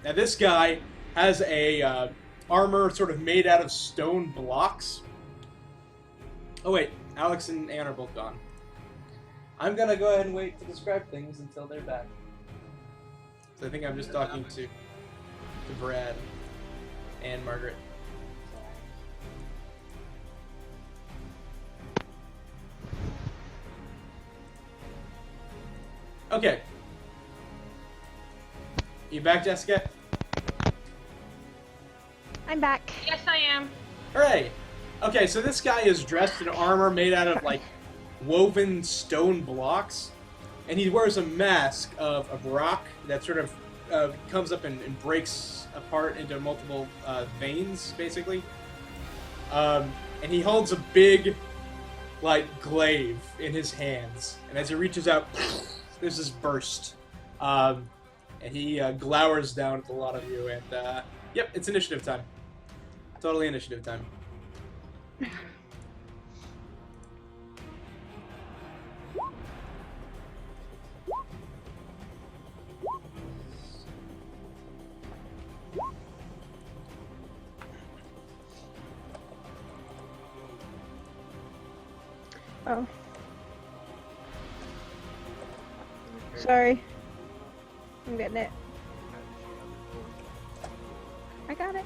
Now this guy has a armor sort of made out of stone blocks. Oh wait, Alex and Anne are both gone. I'm gonna go ahead and wait to describe things until they're back. So I think I'm just talking to Brad and Margaret. Okay. You back, Jessica? I'm back. Yes, I am. Hooray! Okay, so this guy is dressed in armor made out of, like, woven stone blocks. And he wears a mask of rock that sort of comes up and breaks apart into multiple veins, basically. And he holds a big, like, glaive in his hands. And as he reaches out, there's this burst. And he glowers down at a lot of you. And, yep, it's initiative time. Totally initiative time. Oh. Sorry. I'm getting it. I got it.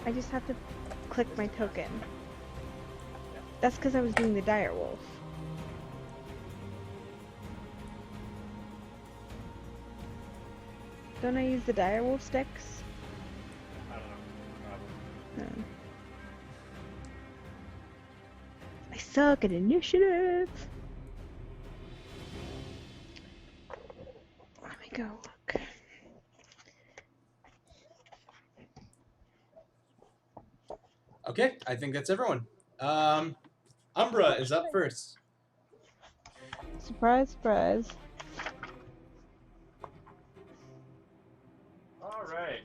I just have to click my token. That's because I was doing the dire wolf. Don't I use the dire wolf sticks? I don't know. Probably. No. I suck at initiative. Let me go look. Okay, I think that's everyone. Umbra is up first. Surprise, surprise. All right.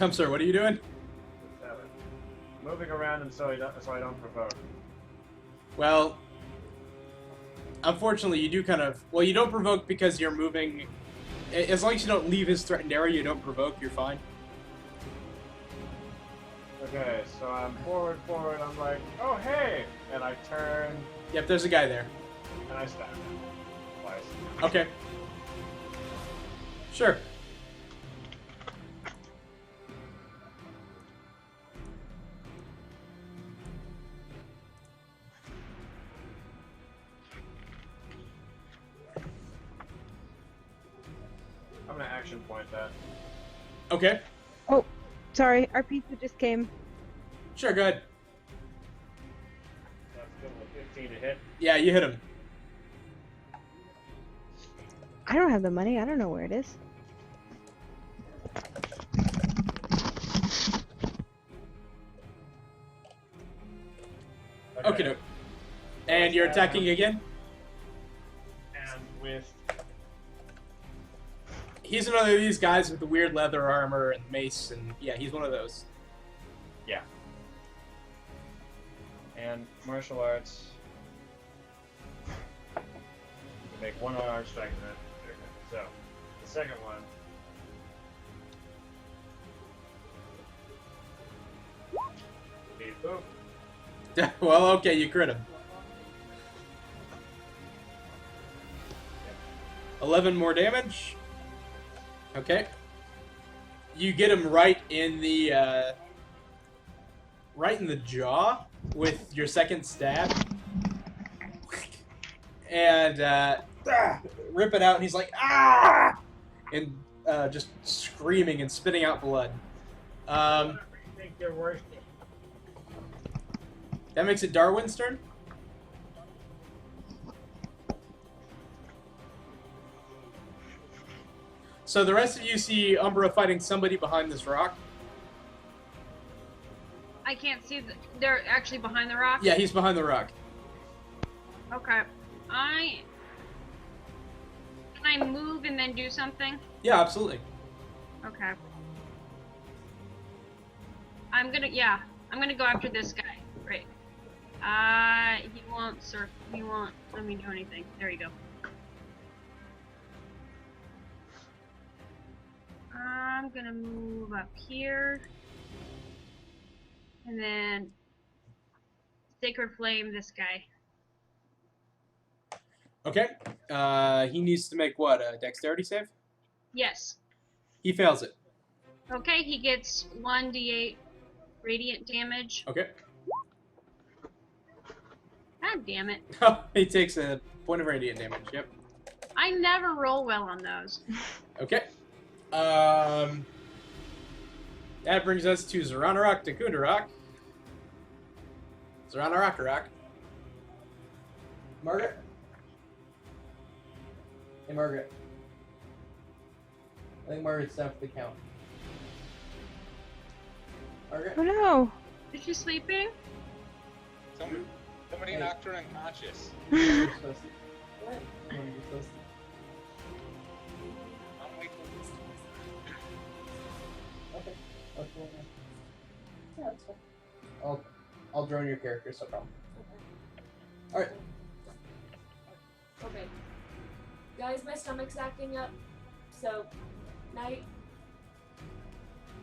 I'm sorry, what are you doing? 7. Moving around and so I don't provoke. Well, unfortunately, you do kind of... Well, you don't provoke because you're moving... As long as you don't leave his threatened area, you don't provoke, you're fine. Okay, so I'm forward, I'm like, oh hey! And I turn, Yep, there's a guy there. and I stab him. Twice. Okay. Sure. I'm gonna action point that. Okay. Oh, sorry, our pizza just came. Sure, go ahead. That's good with 15 to hit. Yeah, you hit him. I don't have the money, I don't know where it is. Okay, no. And you're attacking again? And with... He's another of these guys with the weird leather armor and mace, and yeah, he's one of those. Yeah. And martial arts. You make one unarmed strike and then... So, the second one... Beep boop. Well, okay, you crit him. 11 more damage. Okay. You get him right in the jaw with your second stab. And rip it out, and he's like, ah! And just screaming and spitting out blood. I think you're worth it. That makes it Darwin's turn. So the rest of you see Umbra fighting somebody behind this rock. I can't see. They're actually behind the rock? Yeah, he's behind the rock. Okay. Can I move and then do something? Yeah, absolutely. Okay. I'm gonna go after this guy. Right. He won't let me do anything. There you go. I'm gonna move up here. And then Sacred Flame this guy. Okay. He needs to make what? A dexterity save? Yes. He fails it. Okay, he gets 1d8 radiant damage. Okay. God damn it. He takes a point of radiant damage. Yep. I never roll well on those. Okay. That brings us to Zaranarok to Kundarak. Zaranarakarak. Margaret? Hey, Margaret. I think Margaret's down for the count. Margaret? Oh no! Is she sleeping? Somebody Hey. knocked her unconscious. You're supposed to. What? You're supposed to. I'm waiting. Okay. Okay. Yeah, that's fine. I'll drone your character, no problem. Alright. Okay. Guys, my stomach's acting up. So, night.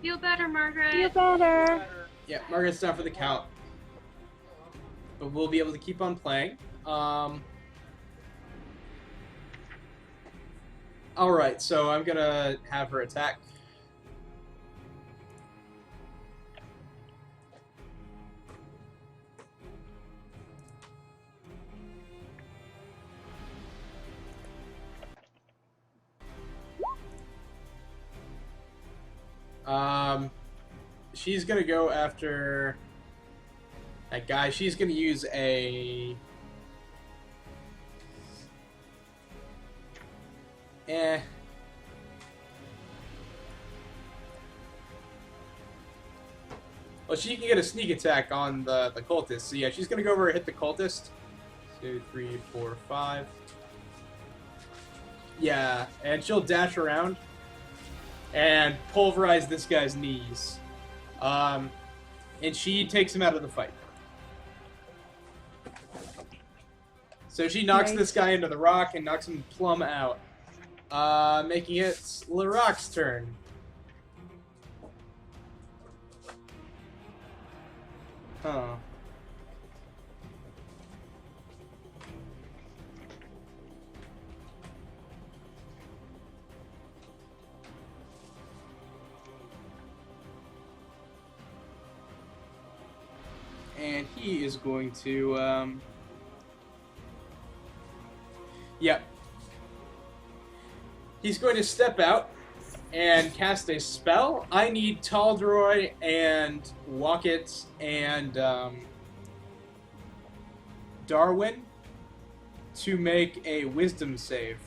Feel better, Margaret. Feel better. Yeah, Margaret's down for the count. But we'll be able to keep on playing. Alright, so I'm gonna have her attack. She's gonna go after that guy. She's gonna use a well, she can get a sneak attack on the cultist. So yeah, she's gonna go over and hit the cultist. 2, 3, 4, 5. Yeah, and she'll dash around and pulverize this guy's knees. And she takes him out of the fight. So she knocks Nice. this guy into the rock and knocks him plumb out. Making it Larrakh's turn. Huh. And he is going to, Yep. He's going to step out and cast a spell. I need Taldroy and Wocket and Darwin to make a wisdom save.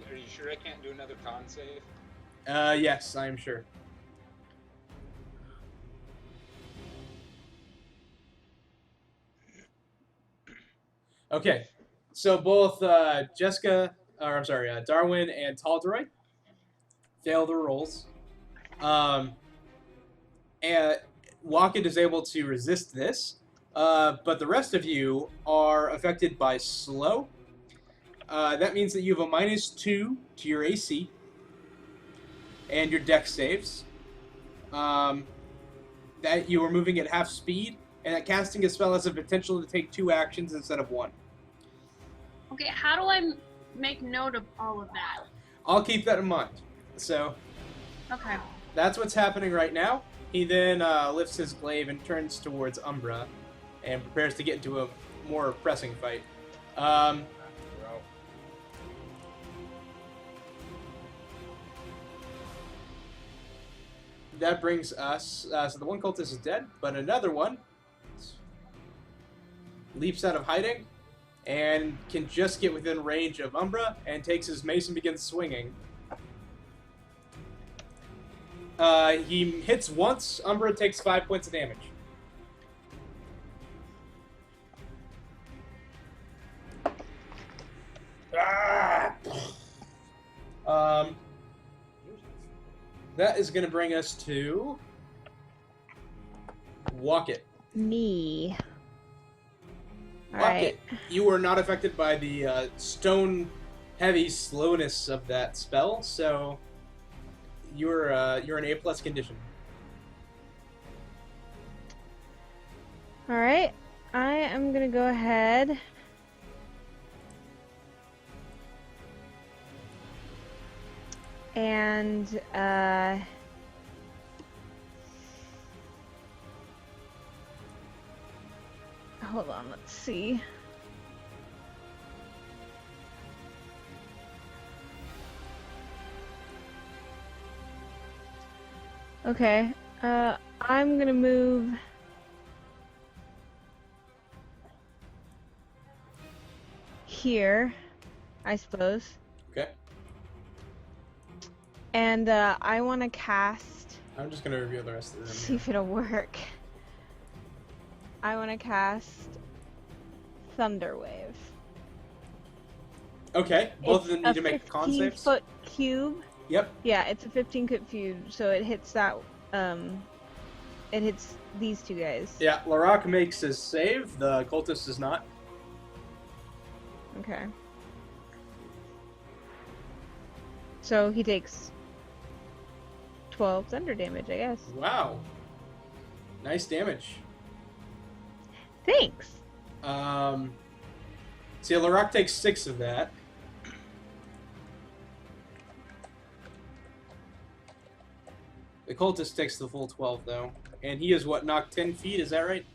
Are you sure I can't do another con save? Yes, I am sure. Okay, so both Darwin and Taldroy fail their rolls. And Wocket is able to resist this, but the rest of you are affected by slow. That means that you have a -2 to your AC and your dex saves. That you are moving at half speed, and that casting a spell has a potential to take 2 actions instead of 1. Okay, how do I make note of all of that? I'll keep that in mind. So Okay. that's what's happening right now. He then lifts his glaive and turns towards Umbra and prepares to get into a more pressing fight. Bro. That brings us... so the one cultist is dead, but another one leaps out of hiding and can just get within range of Umbra and takes his mace and begins swinging. He hits once. Umbra takes 5 points of damage. Ah! that is going to bring us to Walk It. Me. Walk Alright. It. You were not affected by the stone-heavy slowness of that spell, so you're in A+ condition. Alright. I am gonna go ahead. And, hold on, let's see. Okay, I'm gonna move here, I suppose. Okay. And, I want to cast... I'm just going to review the rest of the room. See if it'll work. I want to cast Thunder Wave. Okay, both of them need to make con saves. 15-foot cube. Yep. Yeah, it's a 15-foot cube, so it hits that, it hits these two guys. Yeah, Larrakh makes his save, the cultist does not. Okay. So he takes 12 thunder damage, I guess. Wow. Nice damage. Thanks! See, Larrakh takes 6 of that. The cultist takes the full 12, though. And he is, what, knocked 10 feet, is that right?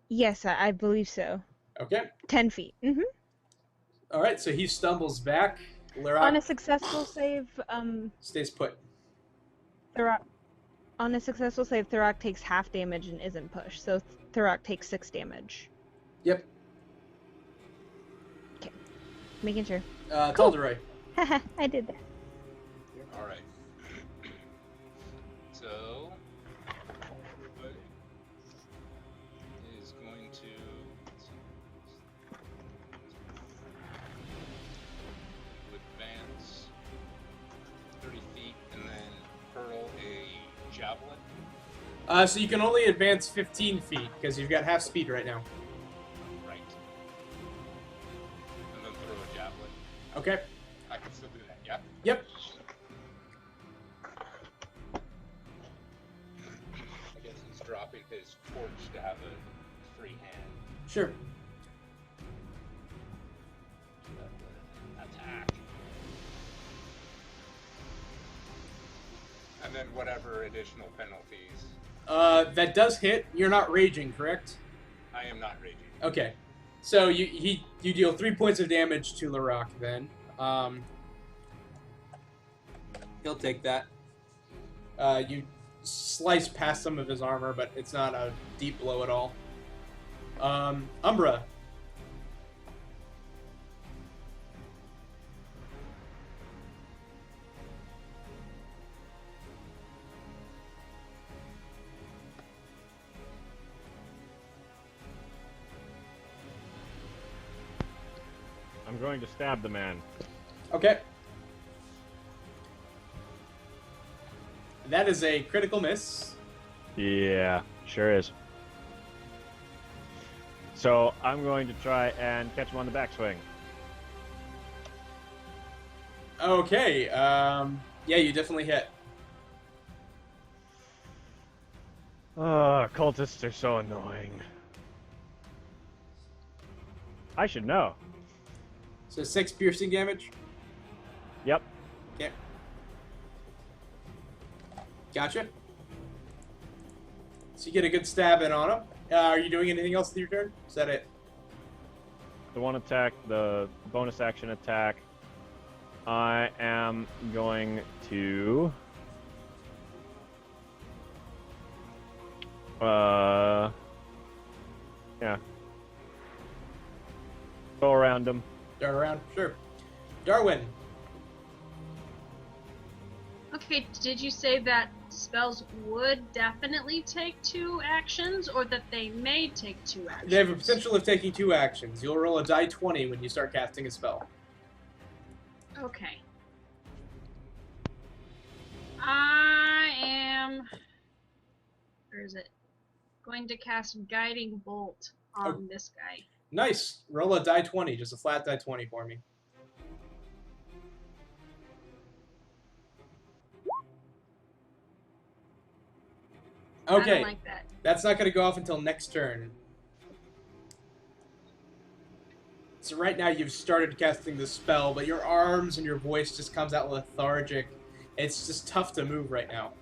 Yes, I believe so. Okay. 10 feet. Mm-hmm. Alright, so he stumbles back. Larrakh On a successful save, stays put. On a successful save, Larrakh takes half damage and isn't pushed, so Larrakh takes 6 damage. Yep. Okay. Making sure. Tal'Darai. Haha, I did that. Alright. So, everybody is going to advance 30 feet and then hurl a javelin. So you can only advance 15 feet, because you've got half speed right now. Right. And then throw a javelin. Okay. I can still do that, yeah? Yep. I guess he's dropping his torch to have a free hand. Sure. Attack. And then whatever additional penalties. That does hit. You're not raging, correct? I am not raging. Okay. So you deal 3 points of damage to Larrakh then. He'll take that. You slice past some of his armor, but it's not a deep blow at all. Umbra. I'm going to stab the man. Okay. That is a critical miss. Yeah, sure is. So I'm going to try and catch him on the backswing. Okay. Yeah, you definitely hit. Oh, cultists are so annoying. I should know. So 6 piercing damage. Yep. Okay. Gotcha. So you get a good stab in on him. Are you doing anything else with your turn? Is that it? The one attack, the bonus action attack. I am going to... yeah. Go around him. Dart around? Sure. Darwin. Okay, did you say that spells would definitely take 2 actions, or that they may take 2 actions? They have a potential of taking 2 actions. You'll roll a die 20 when you start casting a spell. Okay. I am. Where is it? Going to cast Guiding Bolt on this guy. Nice. Roll a die 20, just a flat die 20 for me. I don't Okay, like that. that's not going to go off until next turn. So right now you've started casting the spell, but your arms and your voice just comes out lethargic. It's just tough to move right now.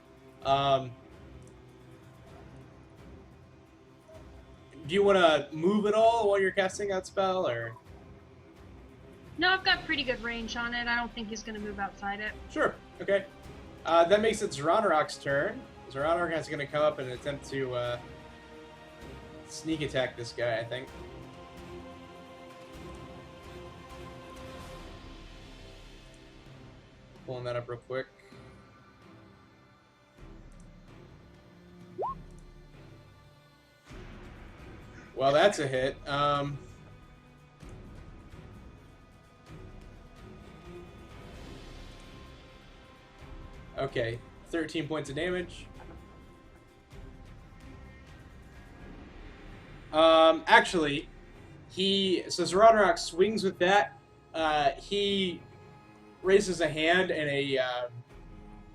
Do you want to move at all while you're casting that spell, or? No, I've got pretty good range on it. I don't think he's going to move outside it. Sure. Okay. That makes it Zeranorok's turn. Zeranorok is going to come up and attempt to sneak attack this guy, I think. Pulling that up real quick. Well, that's a hit. Okay, 13 points of damage. Actually, so Zeranorok swings with that. He raises a hand, and a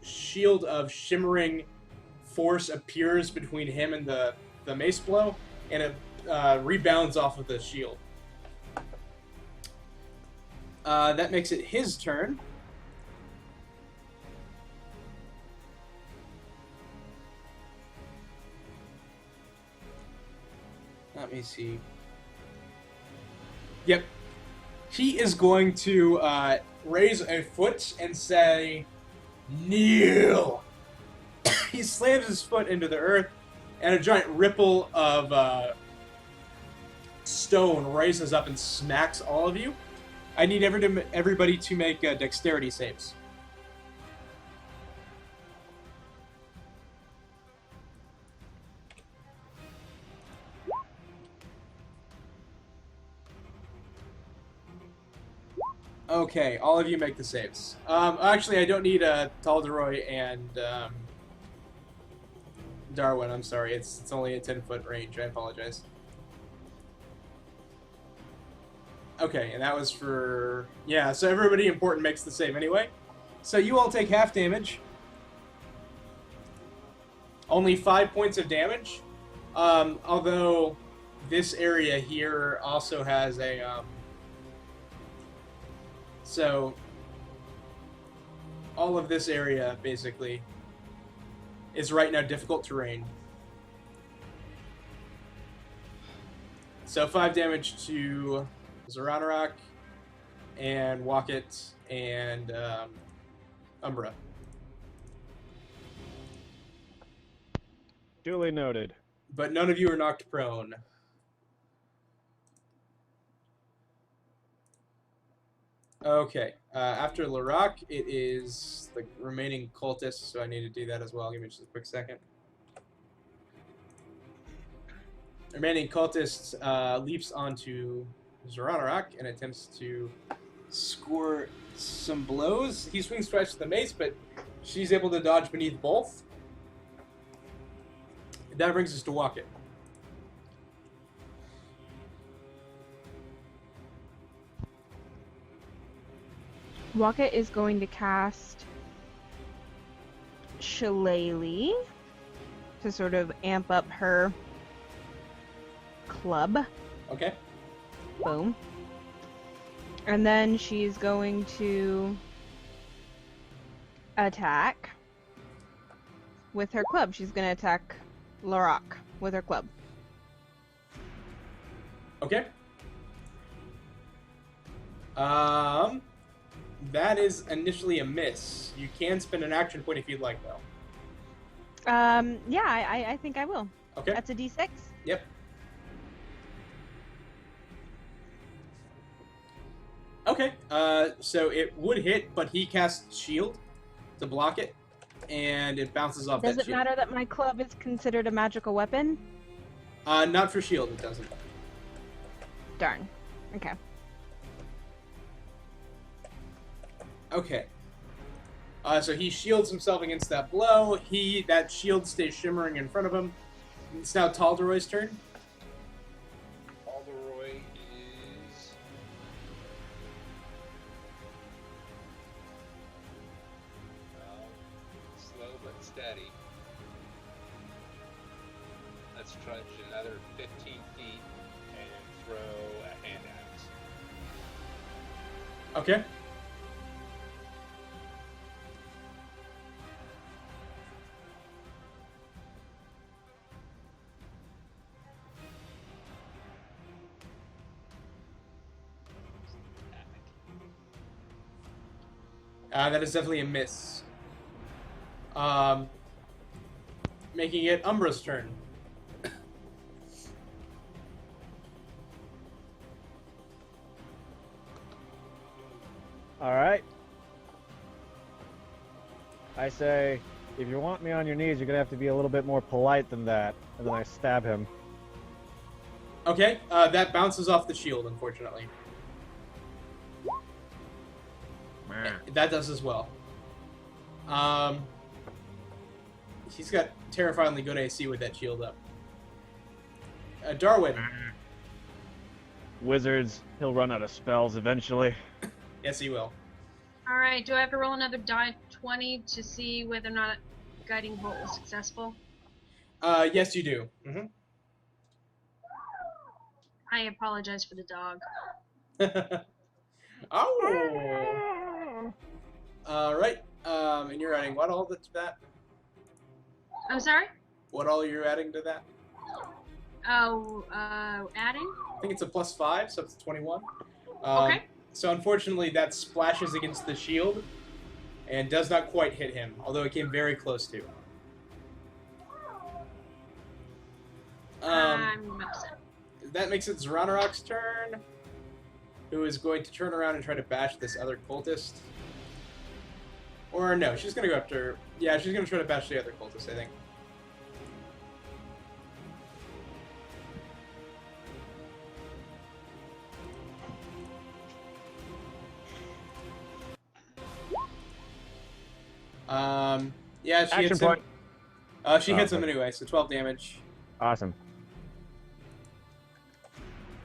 shield of shimmering force appears between him and the mace blow, and it rebounds off of the shield. That makes it his turn. Let me see. Yep. He is going to raise a foot and say, "Kneel!" He slams his foot into the earth, and a giant ripple of stone rises up and smacks all of you. I need everybody to make dexterity saves. Okay, all of you make the saves. Actually, I don't need Talderoy and Darwin. I'm sorry, it's only a 10-foot range. I apologize. Okay, and that was for... Yeah, so everybody important makes the save anyway. So you all take half damage. Only 5 points of damage. Although this area here also has a... So all of this area, basically, is right now difficult terrain. So 5 damage to Zeranorok, and Wocket, and Umbra. Duly noted. But none of you are knocked prone. Okay, after Larrakh, it is the remaining cultists, so I need to do that as well. Give me just a quick second. The remaining cultist leaps onto Zeranorok and attempts to score some blows. He swings twice with the mace, but she's able to dodge beneath both. That brings us to Wocket. Wocket is going to cast Shillelagh to sort of amp up her club. Okay. Boom. And then she's going to attack with her club. She's going to attack Larrakh with her club. Okay. That is initially a miss. You can spend an action point if you'd like, though. Yeah, I think I will. Okay. That's a D6. Yep. Okay. So it would hit, but he casts shield to block it, and it bounces off Does that it shield. matter that my club is considered a magical weapon? Not for shield, it doesn't. Darn. Okay. Okay. So he shields himself against that blow. That shield stays shimmering in front of him. It's now Talderoy's turn. Alderoy is... slow but steady. Let's trudge another 15 feet and throw a hand axe. Okay. That is definitely a miss. Making it Umbra's turn. All right. I say, if you want me on your knees, you're gonna have to be a little bit more polite than that. And then I stab him. Okay, that bounces off the shield, unfortunately. That does as well. He's got terrifyingly good AC with that shield up. Darwin. Wizards, he'll run out of spells eventually. Yes, he will. Alright, do I have to roll another die 20 to see whether or not Guiding Bolt was successful? Yes, you do. Mm-hmm. I apologize for the dog. Oh! Alright, and you're adding what all to that? I'm sorry? What all are you adding to that? Oh, adding? I think it's a +5, so it's 21. Okay. So unfortunately, that splashes against the shield and does not quite hit him, although it came very close to. I'm upset. That makes it Zranarok's turn, who is going to turn around and try to bash this other cultist. Or no, she's going to go after... Yeah, she's going to try to bash the other cultist, I think. Yeah, she Action hits point. him. She hits him Okay. anyway, so 12 damage. Awesome.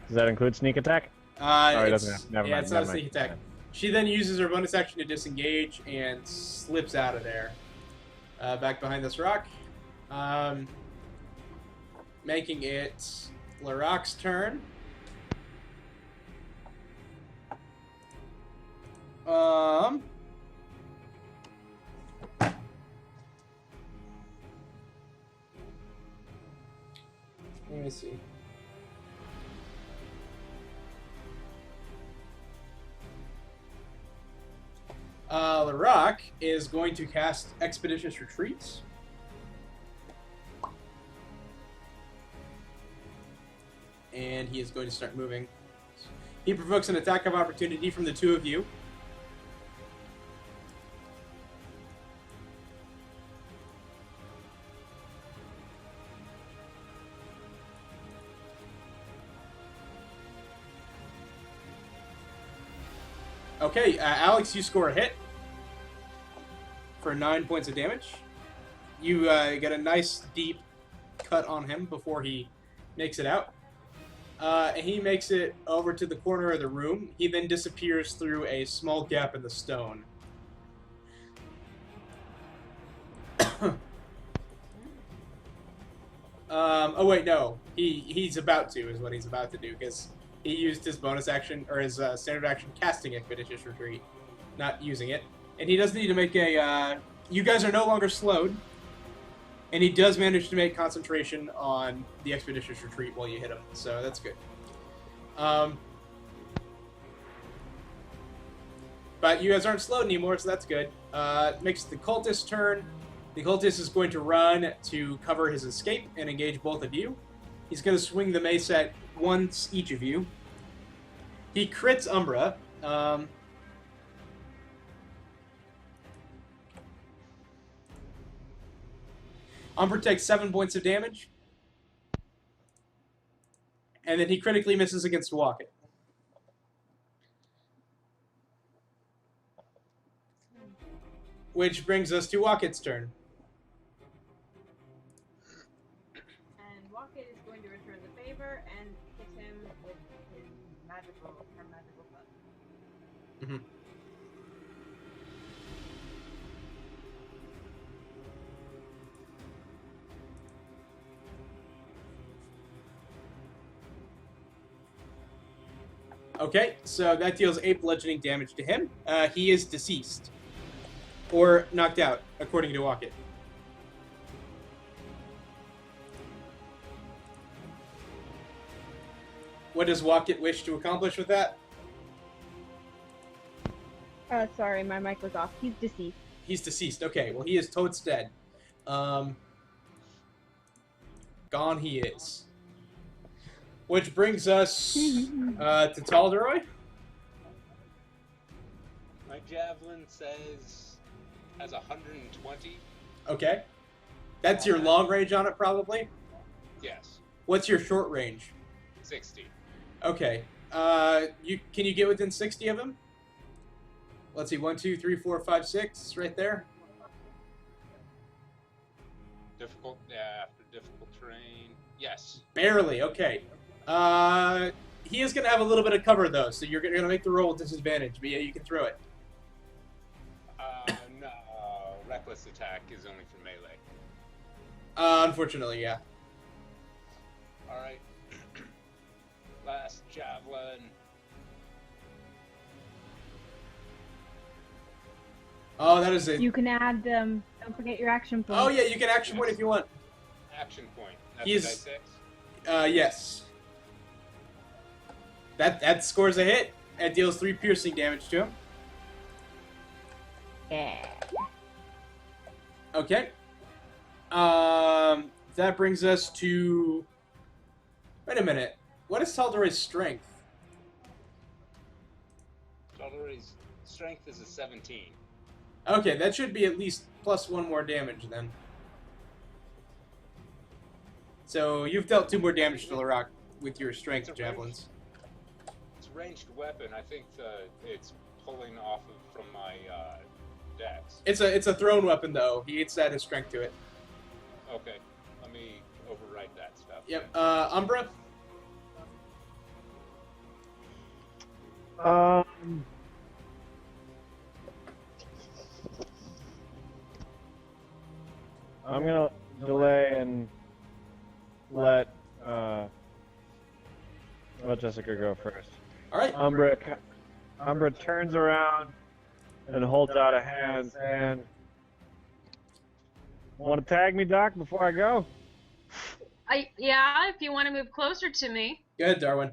Does that include sneak attack? It doesn't it's, have- never yeah, mind, it's not a never sneak mind. attack. She then uses her bonus action to disengage and slips out of there. Back behind this rock. Making it Larrakh's turn. Let me see. Larrakh is going to cast Expeditious Retreats. And he is going to start moving. He provokes an attack of opportunity from the two of you. Okay, Alex, you score a hit for 9 points of damage. You get a nice deep cut on him before he makes it out. And he makes it over to the corner of the room. He then disappears through a small gap in the stone. Oh wait, no. He's about to, is what he's about to do, because he used his bonus action, or his standard action casting Expeditious Retreat, not using it. And he does need to make a, you guys are no longer slowed, and he does manage to make concentration on the Expeditious Retreat while you hit him, so that's good. But you guys aren't slowed anymore, so that's good. Makes the cultist's turn. The cultist is going to run to cover his escape and engage both of you. He's going to swing the mace at once each of you. He crits Umbra. Umbra takes 7 points of damage. And then he critically misses against Walkett. Which brings us to Walkett's turn. And Walkett is going to return the favor and hit him with his magical club. Mm-hmm. Okay, so that deals 8 bludgeoning damage to him. He is deceased. Or knocked out, according to Walkett. What does Walkett wish to accomplish with that? Sorry, my mic was off. He's deceased. He's deceased. Okay, well, he is totes dead. Gone he is. Which brings us to Tal'Daroi. My javelin has 120. Okay. That's your long range on it, probably? Yes. What's your short range? 60. Okay. Can you get within 60 of him? Let's see, 1, 2, 3, 4, 5, 6, right there. Difficult, after difficult terrain. Yes. Barely, okay. He is going to have a little bit of cover, though, so you're going to make the roll with disadvantage, but yeah, you can throw it. No. Reckless attack is only for melee. Unfortunately, yeah. Alright. Last javelin. Oh, that is it. You can add, don't forget your action point. Oh, yeah, you can action point if you want. Action point. That's He's- a die 6? Yes. That scores a hit. It deals 3 piercing damage to him. Yeah. Okay. That brings us to... Wait a minute. What is Tal'Daroi's strength? Tal'Daroi's strength is a 17. Okay, that should be at least plus 1 more damage then. So you've dealt 2 more damage to Larrakh with your strength javelins. It's a ranged weapon. I think it's pulling off from my dex. It's a thrown weapon though. He gets that as strength to it. Okay, let me overwrite that stuff. Yep. Umbra. I'm gonna delay and let Jessica go first. All right. Umbra turns around and holds out a hand and want to tag me, Doc, before I go? Yeah, if you want to move closer to me. Go ahead, Darwin.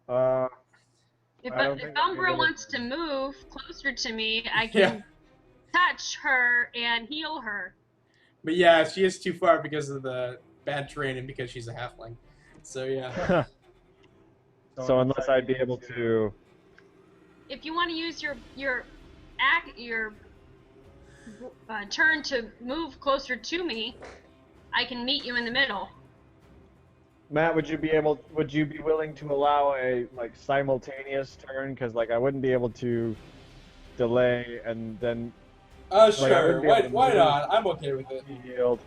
If I don't think I'm Umbra able to- wants to move closer to me, I can touch her and heal her. But yeah, she is too far because of the bad terrain and because she's a halfling. So yeah. So unless I'd be able to... If you want to use your turn to move closer to me, I can meet you in the middle. Matt, would you be willing to allow a simultaneous turn? Because I wouldn't be able to delay and then Sure. Why not? I'm okay with it. be healed.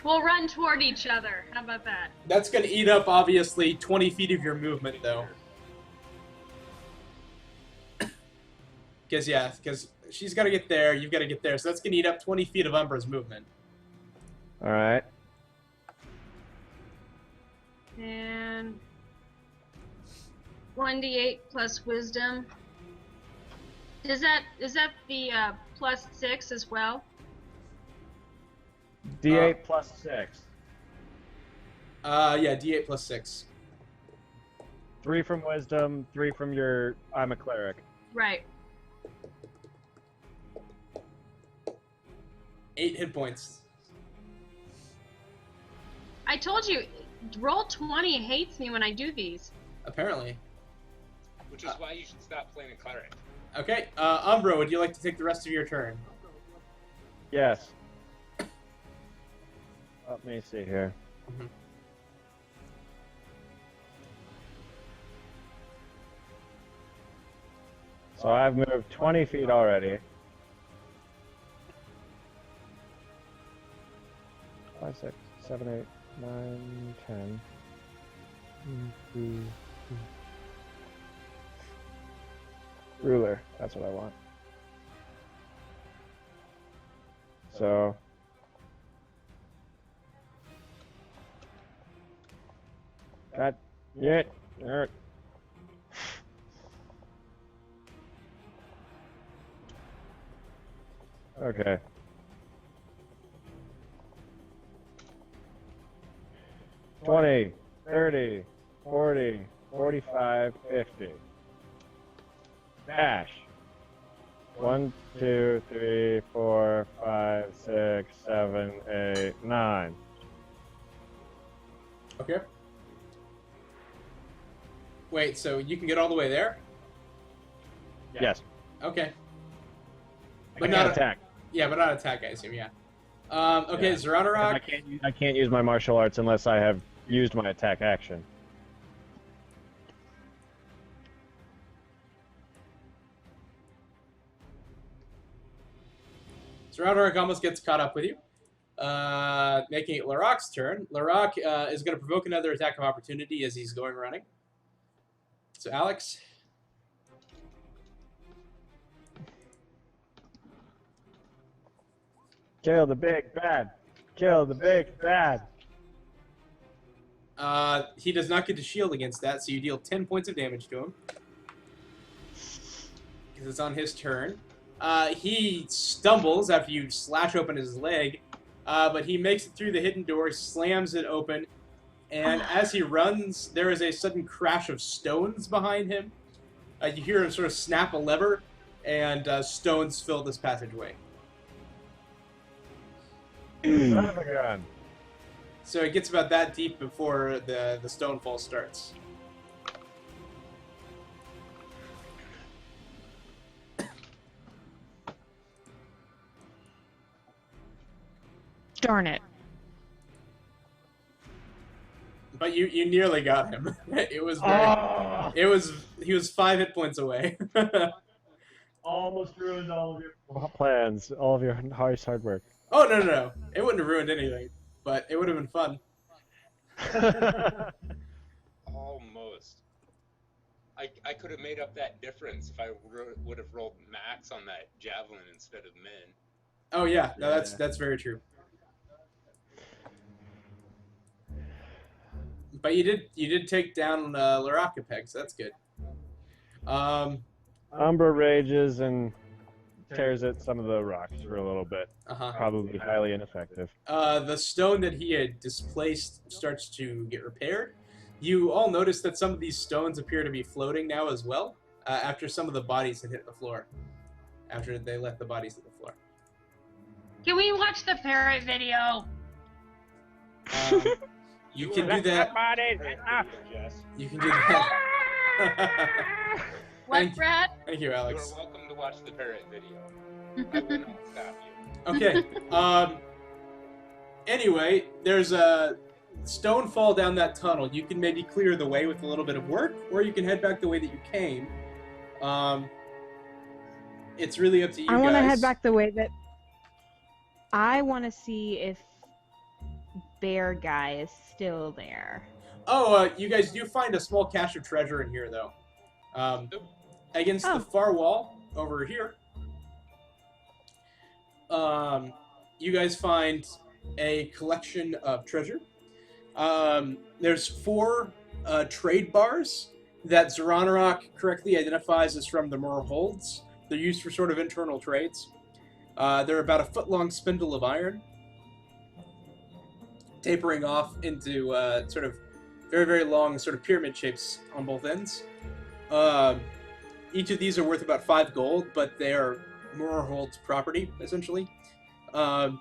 We'll run toward each other. How about that? That's gonna eat up obviously 20 feet of your movement though. Because she's got to get there, you've got to get there, so that's going to eat up 20 feet of Umbra's movement. All right. And 1d8 plus wisdom. Is that the plus 6 as well? D8 plus 6. Yeah, D8 plus 6. 3 from wisdom, 3 from your... I'm a cleric. Right. 8 hit points. I told you, roll 20 hates me when I do these. Apparently. Which is why you should stop playing a cleric. Okay, Umbra, would you like to take the rest of your turn? Yes. Let me see here. Mhm. So I've moved 20 feet already. 5, 6, 7, 8, 9, 10. Ruler, that's what I want. So got it. Okay. 20, 30, 40, 45, 50. Dash. 1, 2, 3, 4, 5, 6, 7, 8, 9. Okay. Wait, so you can get all the way there? Yes. Okay. But not attack. Yeah, but not attack, I assume, yeah. Okay, Yeah. Zeranarok. I can't use my martial arts unless I have used my attack action. Zeranarok almost gets caught up with you, making it Larrakh's turn. Larrakh is going to provoke another attack of opportunity as he's going running. So, Alex. Kill the big bad. Kill the big bad. He does not get to shield against that, so you deal 10 points of damage to him. Because it's on his turn. He stumbles after you slash open his leg, but he makes it through the hidden door, slams it open, and as he runs, there is a sudden crash of stones behind him. You hear him sort of snap a lever, and stones fill this passageway. Son of a gun. So it gets about that deep before the stonefall starts. Darn it. But you nearly got him. It was very, he was 5 hit points away. Almost ruined all of your plans, all of your hard work. Oh no. It wouldn't have ruined anything, but it would have been fun. Almost. I could have made up that difference if I would have rolled max on that javelin instead of min. Oh yeah, no, that's very true. But you did take down Larrakh, so that's good. Umbra rages and tears at some of the rocks for a little bit. Probably highly ineffective. The stone that he had displaced starts to get repaired. You all notice that some of these stones appear to be floating now as well, after some of the bodies had hit the floor. After they let the bodies hit the floor. Can we watch the parrot video? You can do that. You can do that. What, Brad? Thank you, Alex. You're welcome to watch the parrot video. I will not stop you. Okay. Anyway, there's a stone fall down that tunnel. You can maybe clear the way with a little bit of work, or you can head back the way that you came. It's really up to you guys. I want to head back the way that... I want to see if Bear Guy is still there. Oh, you guys do find a small cache of treasure in here, though. Against the far wall over here, you guys find a collection of treasure. There's 4 trade bars that Zeranarok correctly identifies as from the Warforged. They're used for sort of internal trades. They're about a foot-long spindle of iron, tapering off into sort of very, very long sort of pyramid shapes on both ends. Each of these are worth about 5 gold, but they are Warforged's property, essentially. Yeah.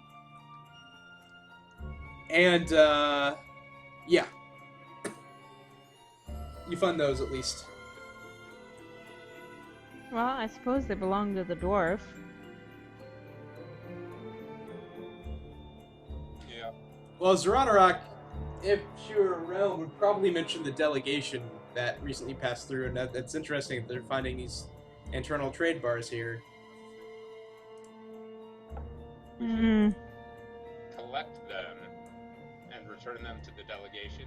You find those, at least. Well, I suppose they belong to the dwarf. Yeah. Well, Zeranarok, if she were around, would probably mention the delegation that recently passed through, and that's interesting that they're finding these internal trade bars here. Hmm. Collect them and return them to the delegation.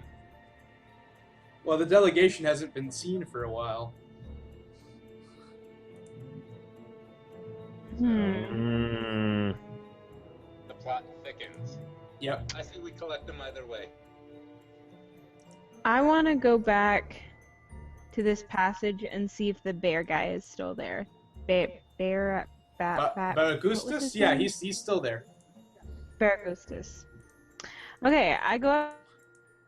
Well, the delegation hasn't been seen for a while. Hmm. The plot thickens. Yep. I say we collect them either way. I want to go back to this passage and see if the bear guy is still there. Bear But what was Augustus, his yeah, name? he's still there. Baragustus. Okay, I go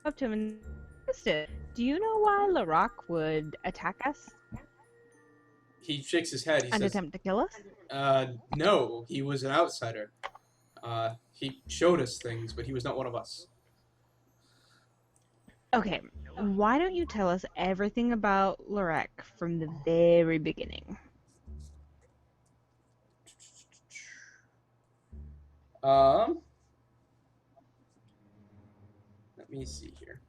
up to him and Augustus, do you know why Larrakh would attack us He shakes his head. He and says, attempt to kill us? no, he was an outsider. He showed us things, but he was not one of us. Okay, why don't you tell us everything about Larrakh from the very beginning? Let me see here.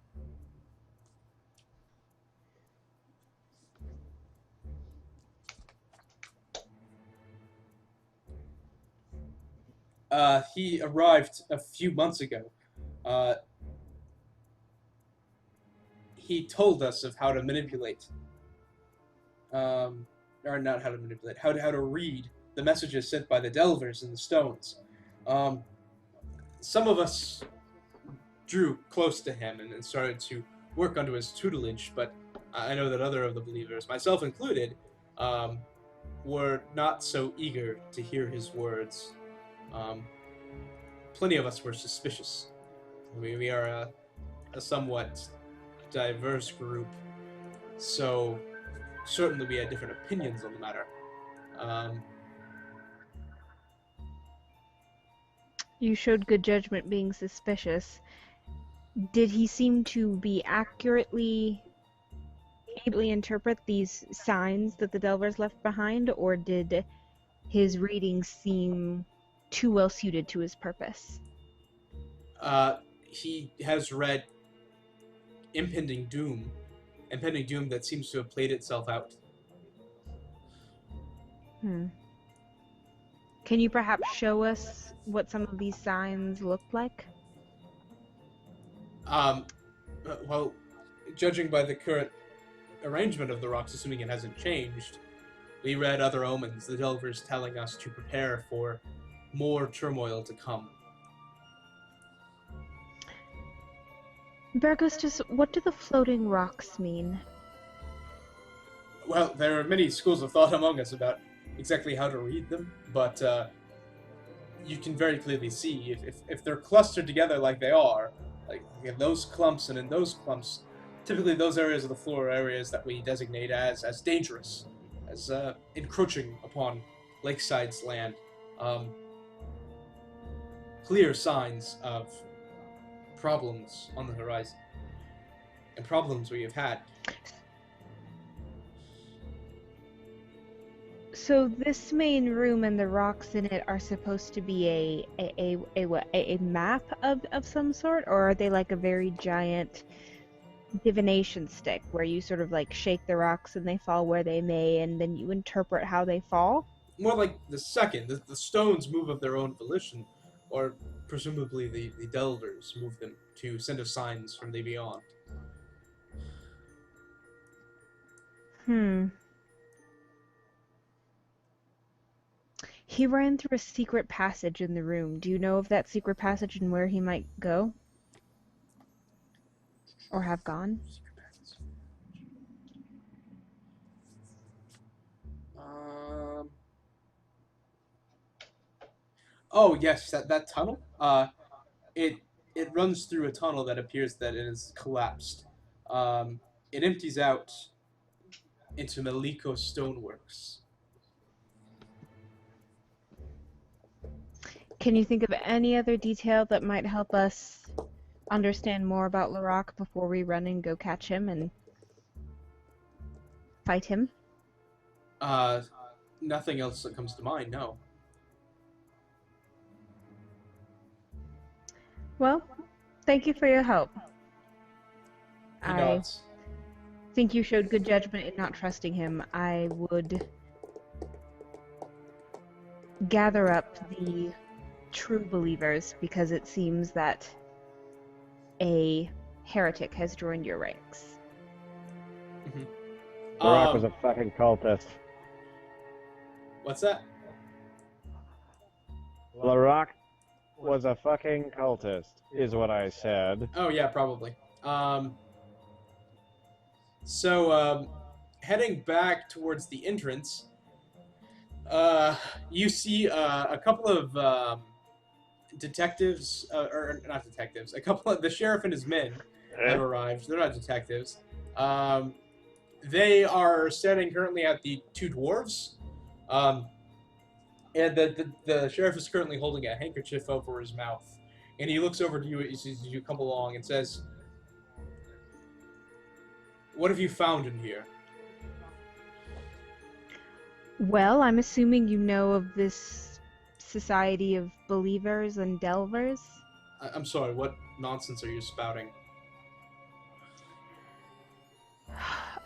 He arrived a few months ago. He told us of how to manipulate, or not how to manipulate, how to read the messages sent by the Delvers in the stones. Some of us drew close to him and started to work under his tutelage, but I know that other of the believers, myself included, were not so eager to hear his words. Plenty of us were suspicious. We are a somewhat diverse group, so certainly we had different opinions on the matter. You showed good judgment being suspicious. Did he seem to be accurately able to interpret these signs that the Delvers left behind, or did his readings seem too well suited to his purpose? He has read impending doom that seems to have played itself out. Can you perhaps show us what some of these signs look like? Well, judging by the current arrangement of the rocks, assuming it hasn't changed, we read other omens, the Delvers telling us to prepare for more turmoil to come. Baragustus, what do the floating rocks mean? Well, there are many schools of thought among us about exactly how to read them, but you can very clearly see if they're clustered together like they are, like in those clumps and in those clumps, typically those areas of the floor are areas that we designate as dangerous, as encroaching upon Lakeside's land. Clear signs of problems on the horizon, and problems we have had. So this main room and the rocks in it are supposed to be a map of some sort, or are they like a very giant divination stick where you sort of like shake the rocks and they fall where they may, and then you interpret how they fall? More like the second. The stones move of their own volition, or presumably the Delvers move them to send us signs from the beyond. He ran through a secret passage in the room. Do you know of that secret passage and where he might go? Or have gone? Oh yes, that tunnel. It runs through a tunnel that appears that it is collapsed. It empties out into Maliko Stoneworks. Can you think of any other detail that might help us understand more about Larrakh before we run and go catch him and fight him? Nothing else that comes to mind, no. Well, thank you for your help. He nods. I think you showed good judgment in not trusting him. I would gather up the true believers, because it seems that a heretic has joined your ranks. Larrakh was a fucking cultist. What's that? Larrakh was a fucking cultist, is what I said. Oh yeah, probably. Heading back towards the entrance, you see a couple of detectives, or not detectives, a couple of the sheriff and his men have arrived. They're not detectives. They are standing currently at the two dwarves, and the sheriff is currently holding a handkerchief over his mouth, and he looks over to you as you come along and says, "What have you found in here?" Well, I'm assuming you know of this society of believers and delvers? I'm sorry, what nonsense are you spouting?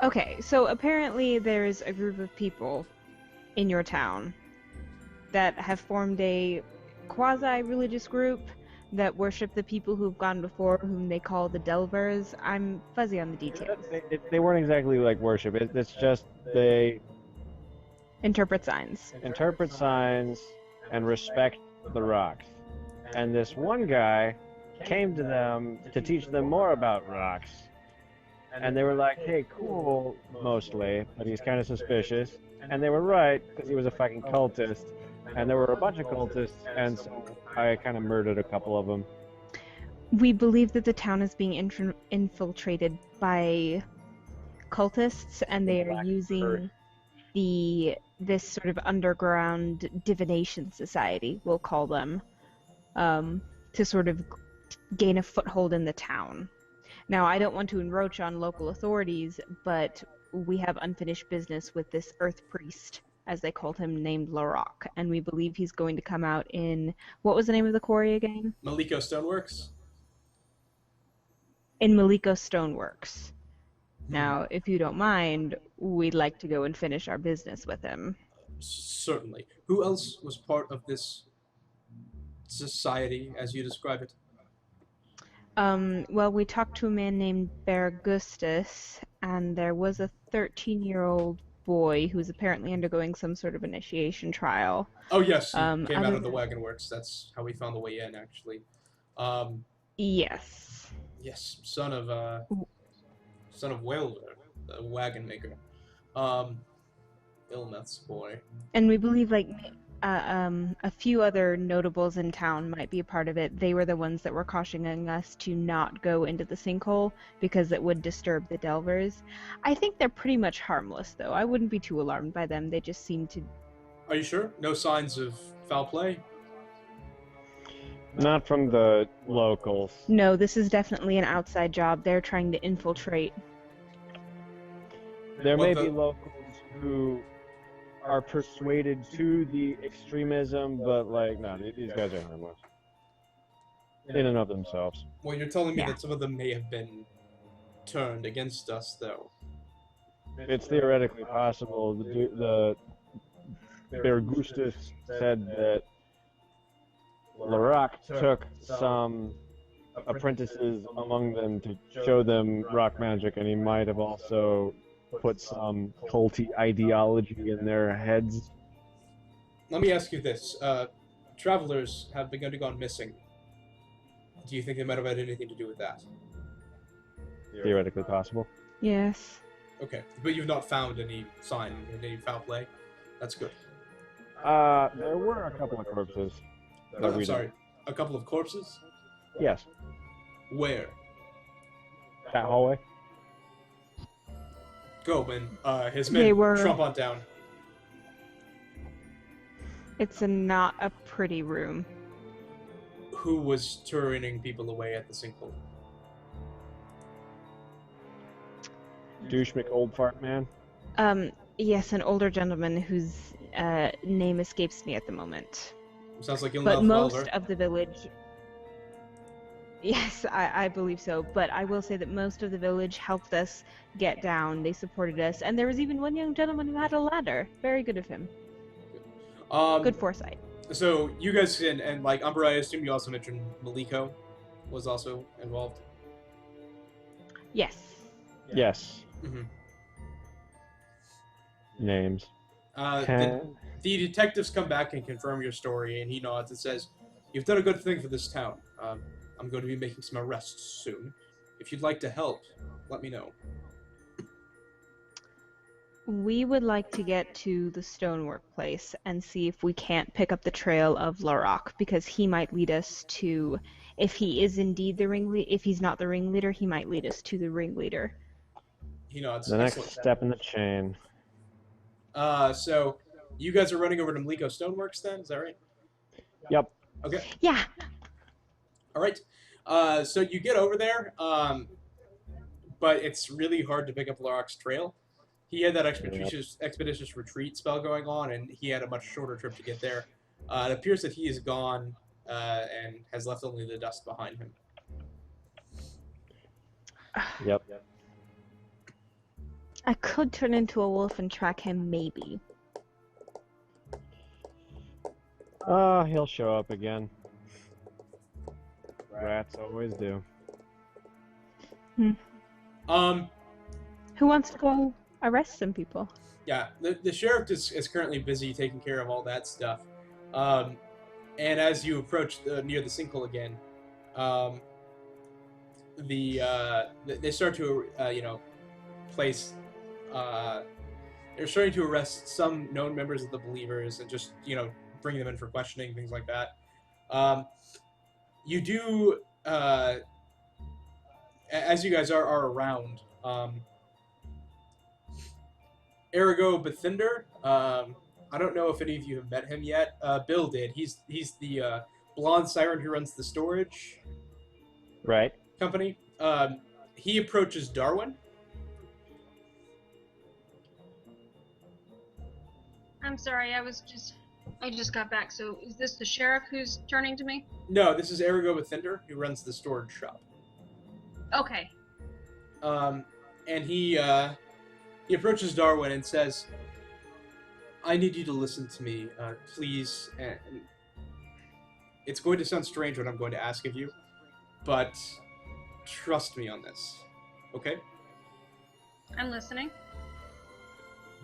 Okay, so apparently there's a group of people in your town that have formed a quasi-religious group that worship the people who've gone before, whom they call the Delvers. I'm fuzzy on the details. They weren't exactly like worship. It's just they Interpret signs. interpret signs and respect the rocks. And this one guy came to them to teach them more about rocks. And they were like, hey, cool, mostly, but he's kind of suspicious. And they were right, because he was a fucking cultist. And there were a bunch of cultists, and so I kind of murdered a couple of them. We believe that the town is being infiltrated by cultists, and they are using this sort of underground divination society, we'll call them, to sort of gain a foothold in the town. Now, I don't want to encroach on local authorities, but we have unfinished business with this earth priest, as they called him, named Larrakh, and we believe he's going to come out in... What was the name of the quarry again? Maliko Stoneworks? In Maliko Stoneworks. Now, if you don't mind, we'd like to go and finish our business with him. Certainly. Who else was part of this society, as you describe it? Well, we talked to a man named Bergustus, and there was a 13-year-old boy who's apparently undergoing some sort of initiation trial. Oh yes, he came out of the wagon works. That's how we found the way in, actually. Yes. Yes, son of Welder, the wagon maker. Illness boy. And we believe, like, a few other notables in town might be a part of it. They were the ones that were cautioning us to not go into the sinkhole because it would disturb the delvers. I think they're pretty much harmless, though. I wouldn't be too alarmed by them. They just seem to... Are you sure? No signs of foul play? Not from the locals. No, this is definitely an outside job. They're trying to infiltrate. There may be locals who are persuaded to the extremism, but, like, no, these guys are harmless. In and of themselves. Well, you're telling me that some of them may have been turned against us, though. It's theoretically possible. The Bergustus said that Larrakh took some apprentices among them to show them rock magic, and he might have also put some culty ideology in their heads. Let me ask you this. Travelers have begun to go missing. Do you think they might have had anything to do with that? Theoretically possible. Yes. Okay, but you've not found any sign of any foul play? That's good. There were a couple of corpses. I'm sorry, a couple of corpses? Yes. Where? That hallway? Go, man. His men trump on down. It's not a pretty room. Who was turning people away at the sinkhole? Douche McOldfart man? Yes, an older gentleman whose name escapes me at the moment. Sounds like you'll But know most of the village... Yes, I believe so, but I will say that most of the village helped us get down. They supported us, and there was even one young gentleman who had a ladder. Very good of him. Good foresight. So you guys can, and like Umbra, I assume you also mentioned Maliko was also involved. Yes. Yes. Mm-hmm. Names. The detectives come back and confirm your story, and he nods and says, "You've done a good thing for this town. I'm going to be making some arrests soon. If you'd like to help, let me know." We would like to get to the stonework place and see if we can't pick up the trail of Larrakh, because he might lead us to, if he is indeed the ringleader, if he's not the ringleader, he might lead us to the ringleader. He nods. The next Excellent. step in the chain. So you guys are running over to Maliko Stoneworks then? Is that right? Yep. Okay. Yeah. All right. So you get over there, but it's really hard to pick up Larrak's trail. He had that expeditious retreat spell going on, and he had a much shorter trip to get there. It appears that he is gone and has left only the dust behind him. Yep. I could turn into a wolf and track him, maybe. He'll show up again. Rats always do. Who wants to go arrest some people? Yeah, the sheriff is currently busy taking care of all that stuff. And as you approach near the sinkhole again, they start to place. They're starting to arrest some known members of the Believers and just bring them in for questioning, things like that. You do, as you guys are around, Ergo Bathinder. I don't know if any of you have met him yet. Bill did. He's the blonde siren who runs the storage company. He approaches Darwin. I'm sorry, I just got back, so is this the sheriff who's turning to me? No, this is Ergo Bathinder, who runs the storage shop. Okay. And he approaches Darwin and says, "I need you to listen to me, please. And it's going to sound strange what I'm going to ask of you, but trust me on this, okay?" I'm listening.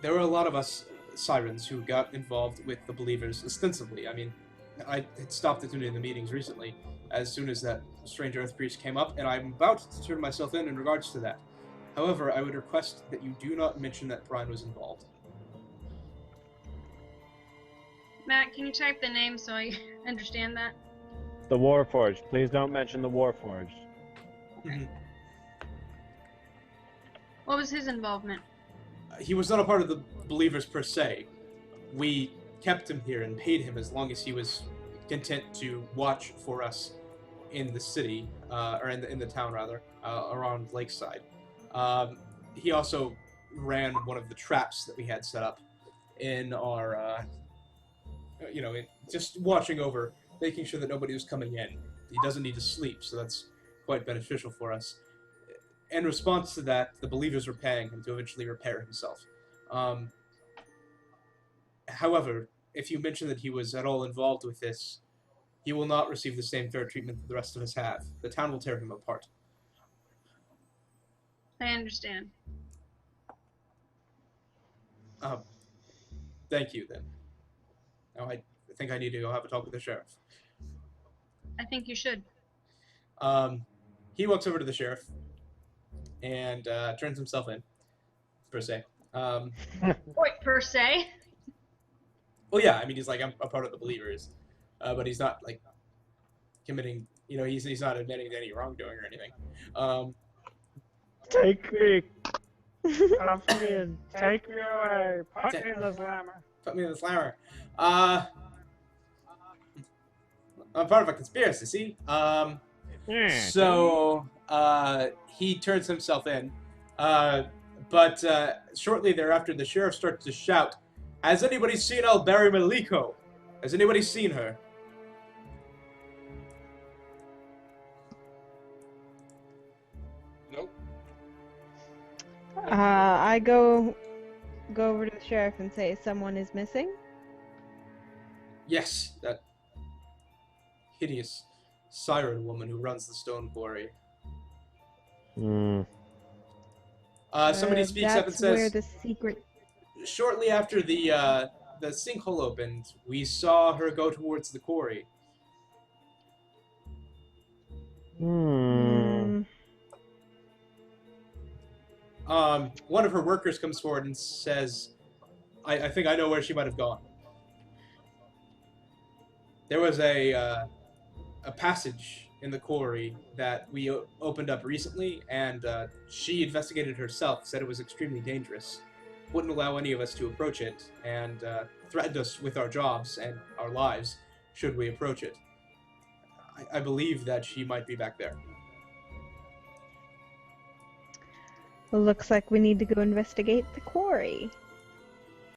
There were a lot of us sirens who got involved with the Believers, ostensibly. I mean, I had stopped attending the meetings recently as soon as that strange Earth Priest came up, and I'm about to turn myself in regards to that. However, I would request that you do not mention that Brian was involved. Matt, can you type the name so I understand that? The Warforged. Please don't mention the Warforged. What was his involvement? He was not a part of the Believers per se. We kept him here and paid him as long as he was content to watch for us in the city, or in the town rather, around Lakeside. He also ran one of the traps that we had set up in our, just watching over, making sure that nobody was coming in. He doesn't need to sleep, so that's quite beneficial for us. In response to that, the Believers were paying him to eventually repair himself. However, if you mention that he was at all involved with this, he will not receive the same fair treatment that the rest of us have. The town will tear him apart. I understand. Thank you, then. Now I think I need to go have a talk with the sheriff. I think you should. He walks over to the sheriff and turns himself in, per se. Wait, per se? Well, yeah, I mean, he's like, I'm a part of the Believers, but he's not, like, committing, he's not admitting to any wrongdoing or anything. Take me! Come in! Take me away! Put me in the slammer! Put me in the slammer. I'm part of a conspiracy, see? So, he turns himself in, but shortly thereafter, the sheriff starts to shout, "Has anybody seen Alberi Maliko? Has anybody seen her?" Nope. I go over to the sheriff and say, "Someone is missing." Yes, that hideous siren woman who runs the stone quarry. Hmm. Somebody speaks up and That's where says, the secret. shortly after the sinkhole opened, we saw her go towards the quarry. Hmm. One of her workers comes forward and says, I think I know where she might have gone. There was a passage in the quarry that we opened up recently, and she investigated herself, said it was extremely dangerous, wouldn't allow any of us to approach it, and threatened us with our jobs and our lives should we approach it. I believe that she might be back there. Looks like we need to go investigate the quarry.